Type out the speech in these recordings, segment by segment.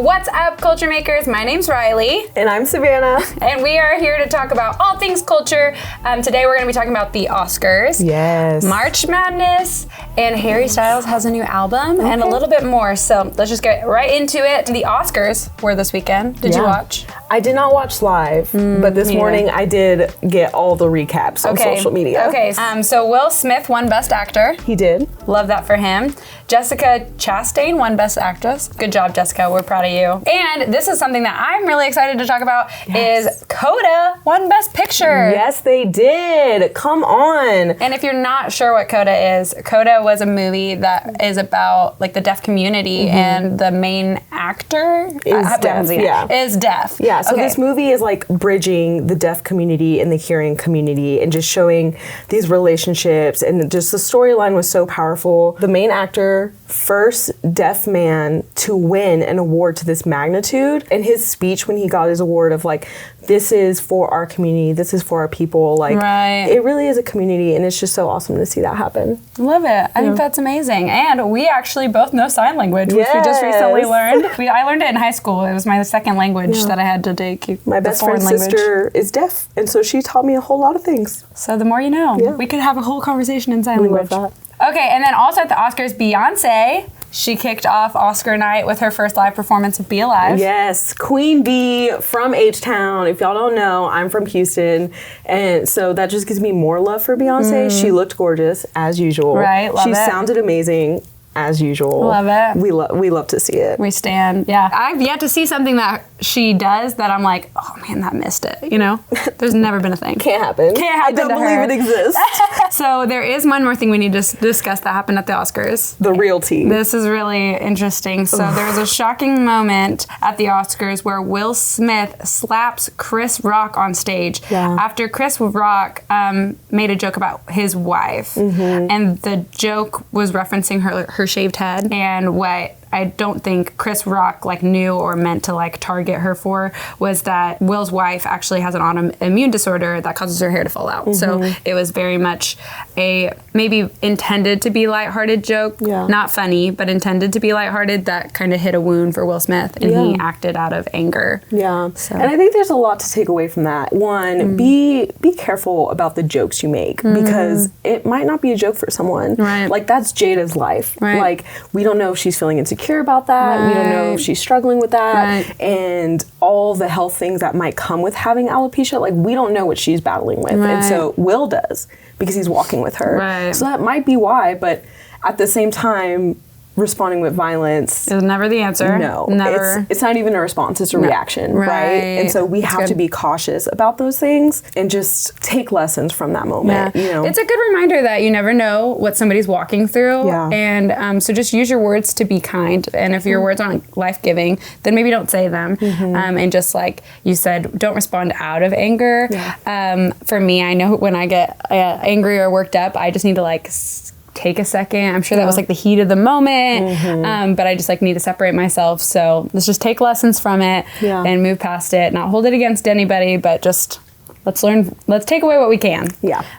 What's up, Culture Makers? My name's Riley. And I'm Savannah. And we are here to talk about all things culture. Today we're going to be talking about the Oscars. Yes. March Madness. And Harry Styles has a new album and a little bit more. So let's just get right into it. The Oscars were this weekend. Did you watch? I did not watch live, but this morning I did get all the recaps on social media. Okay, so Will Smith won Best Actor. He did. Love that for him. Jessica Chastain won Best Actress. Good job, Jessica. We're proud of you. And this is something that I'm really excited to talk about is Coda won Best Picture. Yes, they did. Come on. And if you're not sure what Coda is, Coda was a movie that is about like the deaf community and the main actor is deaf. Is deaf. Yeah, so this movie is like bridging the deaf community and the hearing community and just showing these relationships, and just the storyline was so powerful. The main actor, first deaf man to win an award to this magnitude, and his speech when he got his award of like, this is for our community, this is for our people, like it really is a community, and it's just so awesome to see that happen. Love it. I think that's amazing. And we actually both know sign language, which we just recently learned. I learned it in high school. It was my second language that I had to take. My best friend's sister is deaf, and so she taught me a whole lot of things. So the more you know. Yeah. We could have a whole conversation in sign language. Love that. Okay, and then also at the Oscars, Beyonce, she kicked off Oscar night with her first live performance of Be Alive. Yes, Queen Bee from H-Town. If y'all don't know, I'm from Houston, and so that just gives me more love for Beyonce. She looked gorgeous, as usual. Right, love it. She sounded amazing, as usual. Love it. We love to see it. We stand. Yeah. I've yet to see something that she does that I'm like, oh man, that missed it. You know? There's never been a thing. Can't happen. I don't believe it exists. So there is one more thing we need to discuss that happened at the Oscars. The real tea. This is really interesting. So there was a shocking moment at the Oscars where Will Smith slaps Chris Rock on stage after Chris Rock made a joke about his wife. And the joke was referencing her shaved head, and what I don't think Chris Rock knew or meant to target her for was that Will's wife actually has an autoimmune disorder that causes her hair to fall out. So it was very much a maybe intended to be lighthearted joke, not funny, but intended to be lighthearted, that kind of hit a wound for Will Smith, and he acted out of anger. Yeah, so. And I think there's a lot to take away from that. One, be careful about the jokes you make, because it might not be a joke for someone. Right. That's Jada's life. Right. We don't know if she's feeling insecure about that. We don't know if she's struggling with that, and all the health things that might come with having alopecia. We don't know what she's battling with, and so Will does, because he's walking with her. So that might be why, but at the same time, responding with violence is never the answer. No, never. It's not even a response, it's a reaction, right? And so we have to be cautious about those things and just take lessons from that moment. It's a good reminder that you never know what somebody's walking through, and so just use your words to be kind, and if your words aren't life-giving, then maybe don't say them, and just like you said, don't respond out of anger. For me, I know when I get angry or worked up, I just need to take a second. I'm sure that was the heat of the moment, but I just need to separate myself. So let's just take lessons from it and move past it, not hold it against anybody, but just let's take away what we can.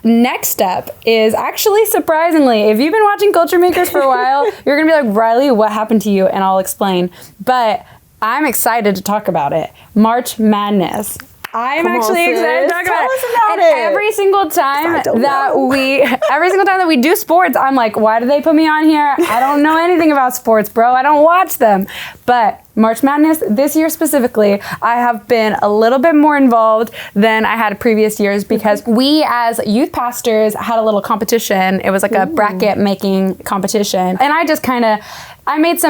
Next up is actually, surprisingly, if you've been watching Culture Makers for a while, you're gonna be like, Riley, what happened to you? And I'll explain, but I'm excied to talk about it. March Madness. I'm actually excited to talk about it. Every single time that we do sports, I'm like, why do they put me on here? I don't know anything about sports, bro. I don't watch them. But March Madness, this year specifically, I have been a little bit more involved than I had previous years, because we as youth pastors had a little competition. It was a bracket making competition. And I just I made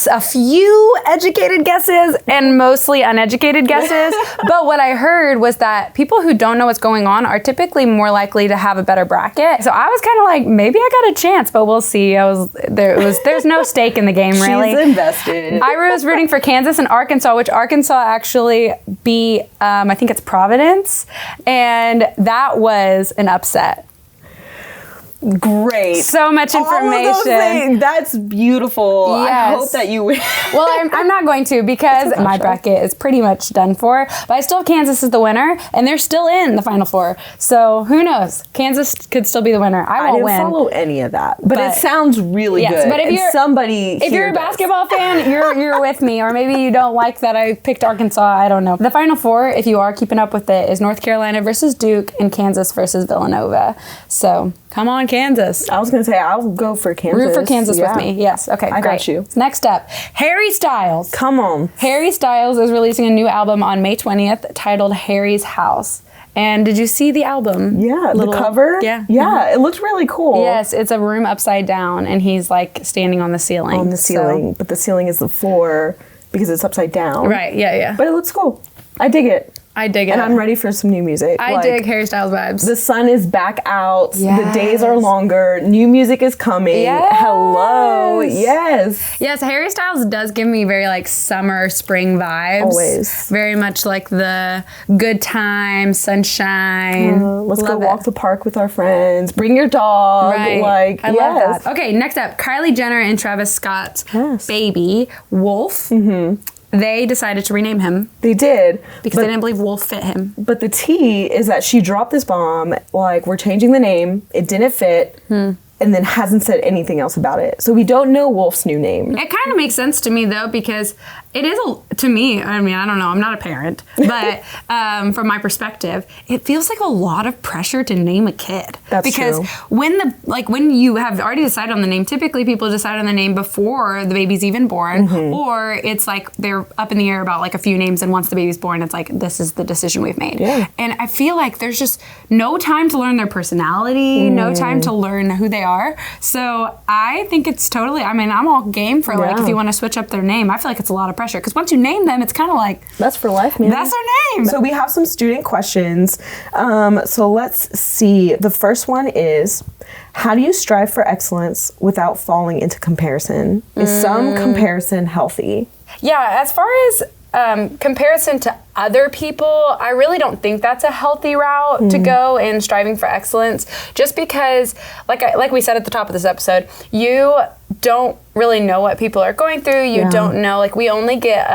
a few educated guesses and mostly uneducated guesses. But what I heard was that people who don't know what's going on are typically more likely to have a better bracket. So I was kind of like, maybe I got a chance, but we'll see. There's no stake in the game, really. She's invested. I was rooting for Kansas and Arkansas, which Arkansas actually beat, I think it's Providence. And that was an upset. Great. So much information. All of those things. That's beautiful. Yes. I hope that you win. Well, I'm not going to because my bracket is pretty much done for. But I still have Kansas as the winner, and they're still in the Final Four. So who knows? Kansas could still be the winner. I won't win. I didn't follow any of that, but it sounds really good. But if you're a basketball fan, you're with me, or maybe you don't like that I picked Arkansas. I don't know. The Final Four, if you are keeping up with it, is North Carolina versus Duke and Kansas versus Villanova. So come on, Kansas. I was going to say, I'll go for Kansas. Root for Kansas with me. Yes. Okay, I got you. Next up, Harry Styles. Come on. Harry Styles is releasing a new album on May 20th titled Harry's House. And did you see the album? Yeah, the cover? Yeah. Yeah, it looked really cool. Yes, it's a room upside down, and he's like standing on the ceiling. On the ceiling, but the ceiling is the floor because it's upside down. Right, yeah. But it looks cool. I dig it. I dig it. And I'm ready for some new music. I dig Harry Styles vibes. The sun is back out. Yes. The days are longer. New music is coming. Yes. Hello. Yes. Yes, Harry Styles does give me very like summer, spring vibes. Always. Very much like the good time, sunshine. Let's go walk the park with our friends. Bring your dog. Right. I love that. Okay, next up, Kylie Jenner and Travis Scott's baby, Wolf. Mm-hmm. They decided to rename him. They did. Because they didn't believe Wolf fit him. But the tea is that she dropped this bomb, like, we're changing the name, it didn't fit, and then hasn't said anything else about it. So we don't know Wolf's new name. It kind of makes sense to me, though, because it is, to me, I mean, I don't know, I'm not a parent, but from my perspective, it feels like a lot of pressure to name a kid. That's because true. when you have already decided on the name, typically people decide on the name before the baby's even born, or it's like they're up in the air about like a few names, and once the baby's born, it's like, this is the decision we've made. Yeah. And I feel like there's just no time to learn their personality, no time to learn who they are. So I think it's totally, I mean, I'm all game for like, if you want to switch up their name, I feel like it's a lot of pressure. Because once you name them, it's kind of like... That's for life, man. That's their name. So we have some student questions. So let's see. The first one is, how do you strive for excellence without falling into comparison? Is some comparison healthy? Yeah, as far as comparison to other people, I really don't think that's a healthy route to go in striving for excellence. Just because, like we said at the top of this episode, you don't really know what people are going through. You don't know, like, we only get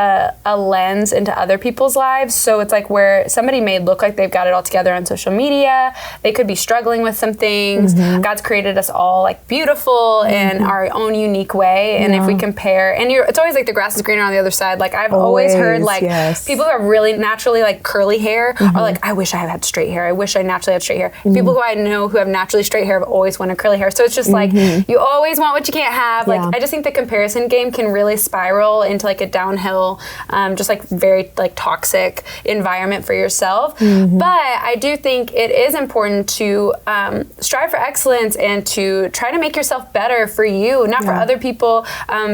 a lens into other people's lives. So it's like where somebody may look like they've got it all together on social media. They could be struggling with some things. God's created us all like beautiful in our own unique way. And if we compare, and it's always like the grass is greener on the other side. Like I've always heard like people who have really naturally like curly hair are like, I wish I had straight hair. I wish I naturally had straight hair. People who I know who have naturally straight hair have always wanted curly hair. So it's just like, you always want what you can't have. Like, I just think the comparison game can really spiral into like a downhill, just like very like toxic environment for yourself. But I do think it is important to strive for excellence and to try to make yourself better for you, not for other people,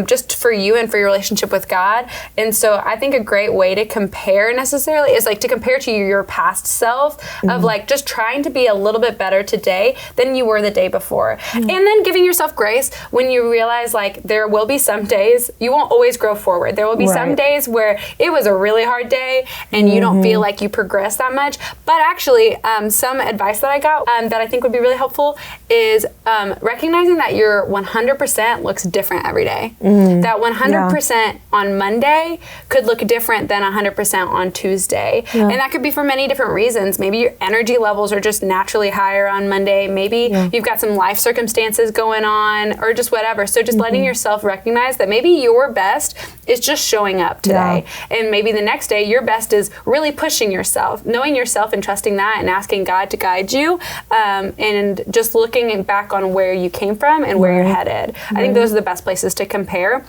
just for you and for your relationship with God. And so I think a great way to compare necessarily is like to compare to your past self of like just trying to be a little bit better today than you were the day before. And then giving yourself grace when you realize like there will be some days you won't always grow forward. There will be some days where it was a really hard day and you don't feel like you progressed that much. But actually, some advice that I got that I think would be really helpful is recognizing that your 100% looks different every day. That 100% on Monday could look different than 100% on Tuesday. And that could be for many different reasons. Maybe your energy levels are just naturally higher on Monday. Maybe you've got some life circumstances going on or just whatever. So just letting yourself recognize that maybe your best is just showing up today. And maybe the next day your best is really pushing yourself, knowing yourself and trusting that and asking God to guide you, and just looking back on where you came from and where you're headed. I think those are the best places to compare.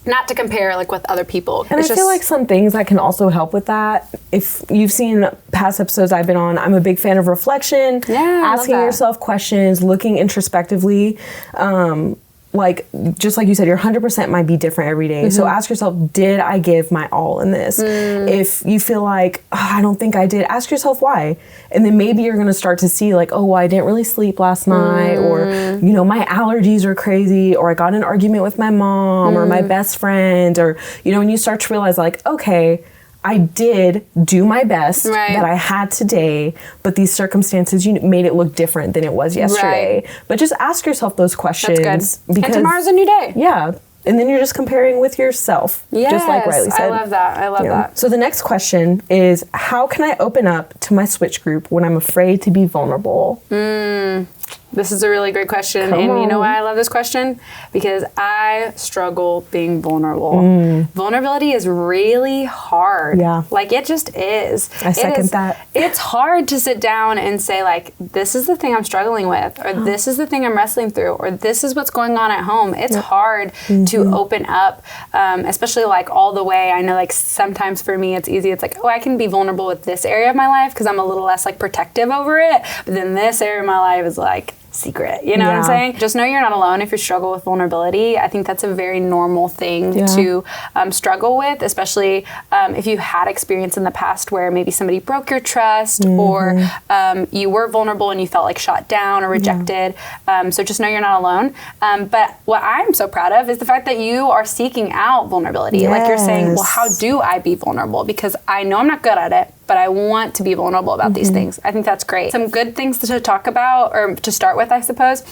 Not to compare like with other people. And I feel like some things that can also help with that. If you've seen past episodes I've been on, I'm a big fan of reflection, asking yourself questions, looking introspectively. Like, just like you said, your 100% might be different every day. So ask yourself, did I give my all in this? If you feel like, I don't think I did, ask yourself why. And then maybe you're going to start to see like, oh, I didn't really sleep last night, or, you know, my allergies are crazy, or I got in an argument with my mom or my best friend, or, you know, when you start to realize like, okay, I did do my best that I had today, but these circumstances made it look different than it was yesterday. Right. But just ask yourself those questions. That's good. Because tomorrow's a new day. Yeah. And then you're just comparing with yourself, just like Riley said. I love that. I love that. So the next question is, how can I open up to my switch group when I'm afraid to be vulnerable? This is a really great question. You know why I love this question? Because I struggle being vulnerable. Vulnerability is really hard. Yeah. Like, it just is. I second that. It's hard to sit down and say, like, this is the thing I'm struggling with, or this is the thing I'm wrestling through, or this is what's going on at home. It's hard to open up, especially, like, all the way. I know, like, sometimes for me it's easy. It's like, oh, I can be vulnerable with this area of my life because I'm a little less, like, protective over it. But then this area of my life is, like, secret. You know what I'm saying? Just know you're not alone if you struggle with vulnerability. I think that's a very normal thing to struggle with, especially if you had experience in the past where maybe somebody broke your trust or you were vulnerable and you felt like shot down or rejected. So just know you're not alone. But what I'm so proud of is the fact that you are seeking out vulnerability. Like, you're saying, well, how do I be vulnerable? Because I know I'm not good at it, but I want to be vulnerable about these things. I think that's great. Some good things to talk about, or to start with, I suppose,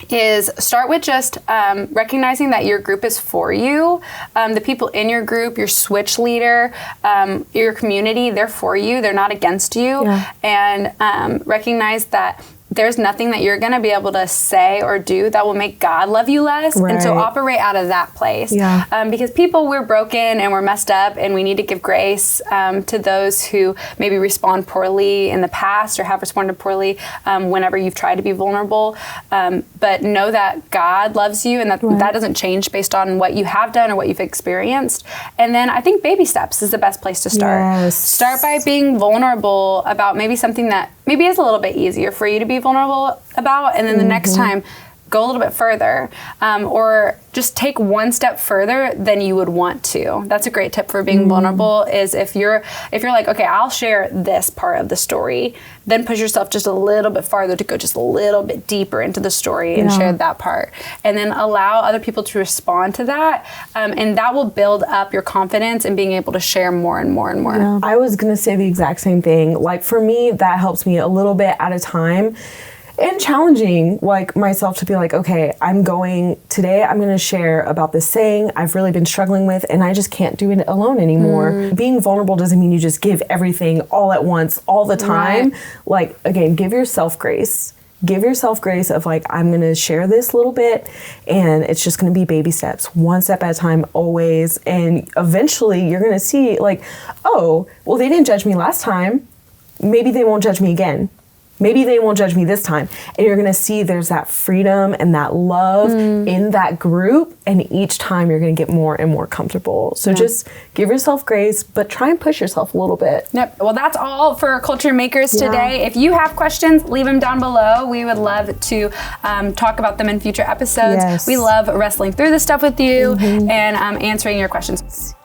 is start with just recognizing that your group is for you. The people in your group, your switch leader, your community, they're for you. They're not against you. And recognize that there's nothing that you're going to be able to say or do that will make God love you less. And so operate out of that place. Because people, we're broken and we're messed up, and we need to give grace to those who maybe respond poorly in the past or have responded poorly whenever you've tried to be vulnerable. But know that God loves you, and that doesn't change based on what you have done or what you've experienced. And then I think baby steps is the best place to start. Start by being vulnerable about maybe something that maybe is a little bit easier for you to be vulnerable about, and then the next time go a little bit further, or just take one step further than you would want to. That's a great tip for being vulnerable, is if you're like, okay, I'll share this part of the story, then push yourself just a little bit farther to go just a little bit deeper into the story and share that part. And then allow other people to respond to that. And that will build up your confidence in being able to share more and more and more. I was going to say the exact same thing. Like, for me, that helps me a little bit at a time. And challenging, like, myself to be like, okay, today I'm going to share about this saying I've really been struggling with, and I just can't do it alone anymore. Being vulnerable doesn't mean you just give everything all at once, all the time. Like, again, give yourself grace. Give yourself grace of, like, I'm going to share this little bit, and it's just going to be baby steps, one step at a time, always. And eventually you're going to see, like, oh, well, they didn't judge me last time. Maybe they won't judge me again. Maybe they won't judge me this time. And you're going to see there's that freedom and that love in that group. And each time you're going to get more and more comfortable. So just give yourself grace, but try and push yourself a little bit. Well, that's all for Culture Makers today. If you have questions, leave them down below. We would love to talk about them in future episodes. We love wrestling through this stuff with you and answering your questions.